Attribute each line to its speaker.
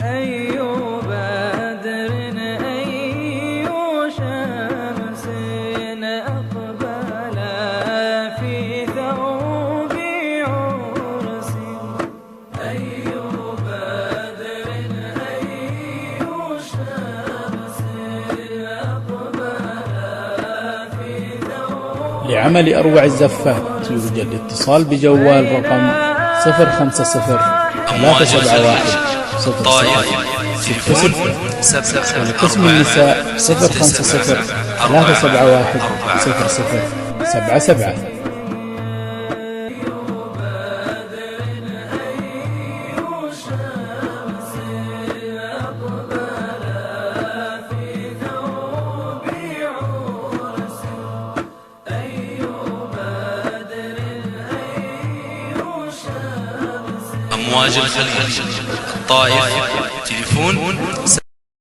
Speaker 1: أي بدر أي شمس أقبل في ثوب عرس. أي بدر أي شمس أقبل في ثوب.
Speaker 2: لعمل أروع الزفات يرجى الاتصال بجوال رقم 050 371 06 6 ولقسم النساء 050 371 0077.
Speaker 3: أمواج الخليج، الطائف.